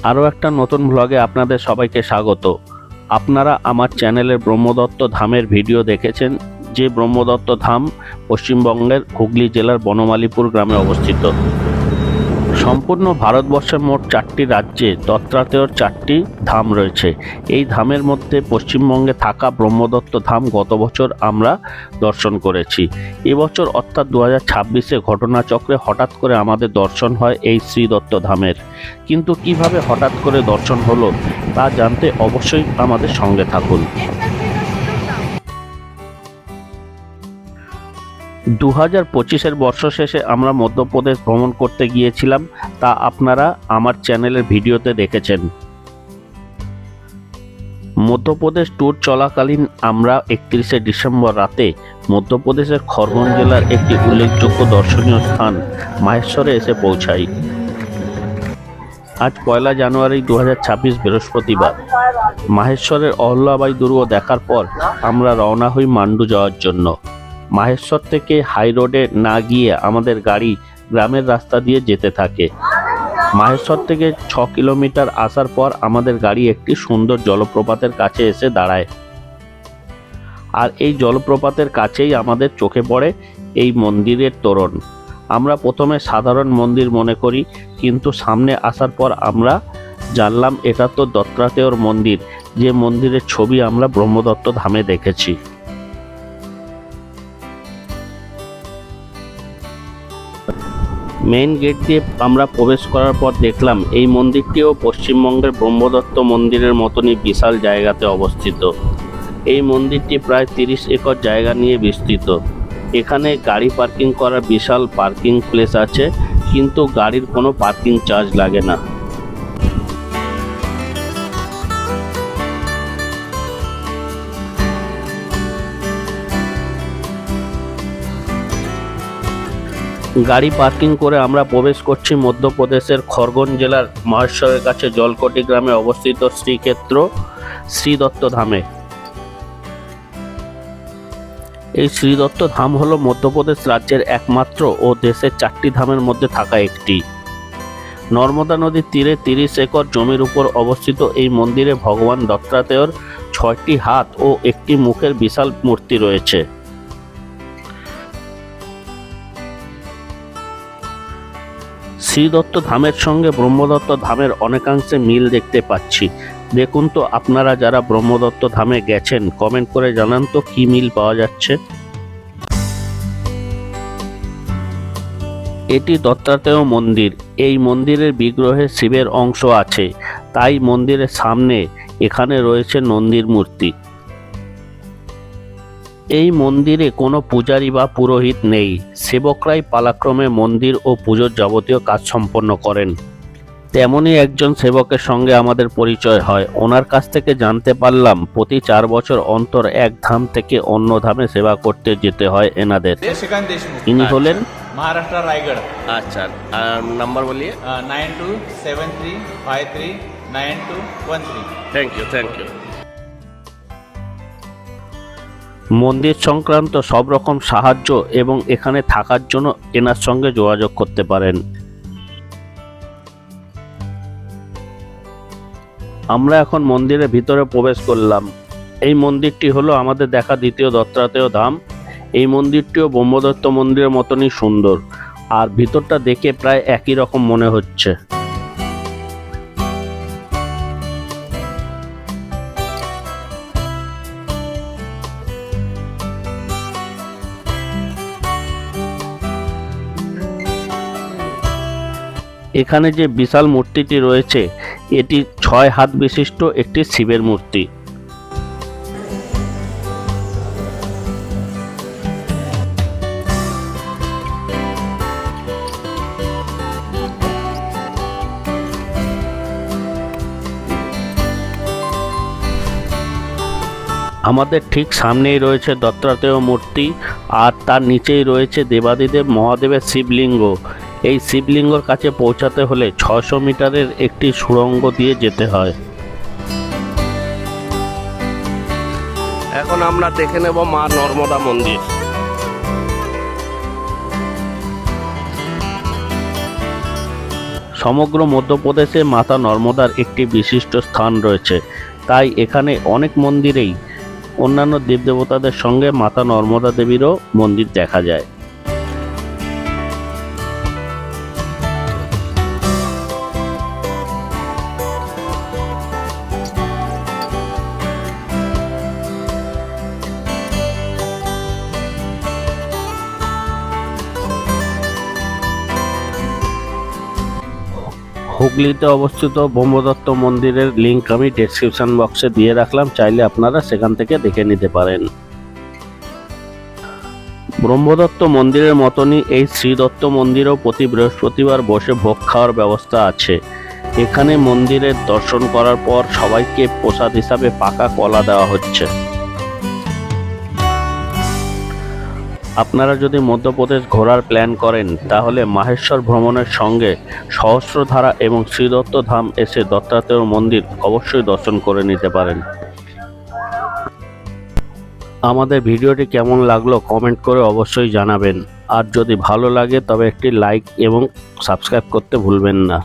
আরও একটা নতুন ব্লগে আপনাদের সবাইকে স্বাগত। আপনারা আমার চ্যানেলের ব্রহ্মদত্ত ধামের ভিডিও দেখেছেন, যে ব্রহ্মদত্ত ধাম পশ্চিমবঙ্গের হুগলি জেলার বনমালীপুর গ্রামে অবস্থিত। সম্পূর্ণ ভারতবর্ষের মোট 4টি রাজ্যে দত্তাত্রেয়র 4টি ধাম রয়েছে। এই ধামের মধ্যে পশ্চিমবঙ্গে থাকা ব্রহ্মদত্ত ধাম গত বছর আমরা দর্শন করেছি। এবছর অর্থাৎ 2026-এ ঘটনাচক্রে হঠাৎ করে আমাদের দর্শন হয় এই শ্রীদত্ত ধামের। কিন্তু কিভাবে হঠাৎ করে দর্শন হলো তা জানতে অবশ্যই আমাদের সঙ্গে থাকুন। 2025-এর বর্ষ শেষে আমরা মধ্যপ্রদেশ ভ্রমণ করতে গিয়েছিলাম, তা আপনারা আমার চ্যানেলের ভিডিওতে দেখেছেন। মধ্যপ্রদেশ ট্যুর চলাকালীন আমরা 31শে ডিসেম্বর রাতে মধ্যপ্রদেশের খরগোন জেলার একটি উল্লেখযোগ্য দর্শনীয় স্থান মাহেশ্বরে এসে পৌঁছাই। আজ 1 জানুয়ারি 2026 বৃহস্পতিবার। মাহেশ্বরের অহল্যাবাই দুর্গ দেখার পর আমরা রওনা হই মান্ডু যাওয়ার জন্য। মাহেশ্বর থেকে হাই রোডে না গিয়ে আমাদের গাড়ি গ্রামের রাস্তা দিয়ে যেতে থাকে। মাহেশ্বর থেকে 6 কিলোমিটার আসার পর আমাদের গাড়ি একটি সুন্দর জলপ্রপাতের কাছে এসে দাঁড়ায়। আর এই জলপ্রপাতের কাছেই আমাদের চোখে পড়ে এই মন্দিরের তোরণ। আমরা প্রথমে সাধারণ মন্দির মনে করি, কিন্তু সামনে আসার পর আমরা জানলাম এটা তো দত্তাত্রেয়র মন্দির, যে মন্দিরের ছবি আমরা ব্রহ্মদত্ত ধামে দেখেছি। মেইন গেট দিয়ে আমরা প্রবেশ করার পর দেখলাম এই মন্দিরটিও পশ্চিমবঙ্গের ব্রহ্মদত্ত মন্দিরের মতনই বিশাল জায়গাতে অবস্থিত। এই মন্দিরটি প্রায় 30 একর জায়গা নিয়ে বিস্তৃত। এখানে গাড়ি পার্কিং করার বিশাল পার্কিং প্লেস আছে, কিন্তু গাড়ির কোনো পার্কিং চার্জ লাগে না। গাড়ি পার্কিং করে আমরা প্রবেশ করছি মধ্যপ্রদেশের খরগোন জেলার মাহেশ্বরের কাছে জলকটি গ্রামে অবস্থিত শ্রীক্ষেত্র শ্রীদত্ত ধামে। এই শ্রীদত্ত ধাম হলো মধ্যপ্রদেশ রাজ্যের একমাত্র ও দেশের 4টি ধামের মধ্যে থাকা একটি। নর্মদা নদীর তীরে 30 একর জমির উপর অবস্থিত এই মন্দিরে ভগবান দত্তাত্রেয়র 6টি হাত ও একটি মুখের বিশাল মূর্তি রয়েছে। শ্রীদত্ত ধামের সঙ্গে ব্রহ্মদত্ত ধামের অনেকাংশে মিল দেখতে পাচ্ছি। দেখুন তো আপনারা যারা ব্রহ্মদত্ত ধামে গেছেন কমেন্ট করে জানান তো কি মিল পাওয়া যাচ্ছে। এটি দত্তাত্রেয় মন্দির। এই মন্দিরের বিগ্রহে শিবের অংশ আছে, তাই মন্দিরের সামনে এখানে রয়েছে নন্দীর মূর্তি। এই মন্দিরে কোনো পূজারী বা পুরোহিত নেই, সেবকরাই পালাক্রমে মন্দির ও পুজোর যাবতীয় কাজ সম্পন্ন করেন। তেমনই একজন সেবকের সঙ্গে আমাদের পরিচয় হয়। ওনার কাছ থেকে জানতে পারলাম প্রতি 4 বছর অন্তর এক ধাম থেকে অন্য ধামে সেবা করতে যেতে হয় এনাদের। ইনি হলেন महाराष्ट्र रायगढ़। আচ্ছা, নাম্বার বলিয়ে 9273539213। Thank you. মন্দির সংক্রান্ত সব রকম সাহায্য এবং এখানে থাকার জন্য এনার সঙ্গে যোগাযোগ করতে পারেন। আমরা এখন মন্দিরের ভিতরে প্রবেশ করলাম। এই মন্দিরটি হলো আমাদের দেখা দ্বিতীয় দত্তাত্রেয় ধাম। এই মন্দিরটিও ব্রহ্মদত্ত মন্দিরের মতনই সুন্দর, আর ভিতরটা দেখে প্রায় একই রকম মনে হচ্ছে। এখানে যে বিশাল মূর্তিটি রয়েছে এটি 6 হাত বিশিষ্ট একটি শিবের মূর্তি। আমাদের ঠিক সামনেই রয়েছে দত্তাত্রেয় মূর্তি, আর তার নিচেই রয়েছে দেবাদিদেব মহাদেবের শিবলিঙ্গ। এই শিবলিঙ্গর কাছে পৌঁছাতে হলে 600 মিটারের একটি সুড়ঙ্গ দিয়ে যেতে হয়। এখন আমরা দেখে নেব মা নর্মদা মন্দির। সমগ্র মধ্যপ্রদেশে মাতা নর্মদার একটি বিশিষ্ট স্থান রয়েছে, তাই এখানে অনেক মন্দিরেই অন্যান্য দেবদেবতাদের সঙ্গে মাতা নর্মদা দেবীরও মন্দির দেখা যায়। হুগলিতে অবস্থিত ব্রহ্মদত্ত মন্দিরের লিংক আমি ডেসক্রিপশন বক্সে দিয়ে রাখলাম, চাইলে আপনারা সেখান থেকে দেখে নিতে পারেন। ব্রহ্মদত্ত মন্দিরের মতনই এই শ্রীদত্ত মন্দিরেও প্রতি বৃহস্পতিবার বসে ভোগ খাওয়ার ব্যবস্থা আছে। এখানে মন্দিরের দর্শন করার পর সবাইকে প্রসাদ হিসাবে পাকা কলা দেওয়া হচ্ছে। আপনারা যদি মধ্যপ্রদেশ ঘোরার প্ল্যান করেন তাহলে মাহেশ্বর ভ্রমণের সঙ্গে সহস্রধারা এবং শ্রীদত্ত ধাম এসে দত্তাত্রেয় মন্দির অবশ্যই দর্শন করে নিতে পারেন। আমাদের ভিডিওটি কেমন লাগলো কমেন্ট করে অবশ্যই জানাবেন, আর যদি ভালো লাগে তবে একটি লাইক এবং সাবস্ক্রাইব করতে ভুলবেন না।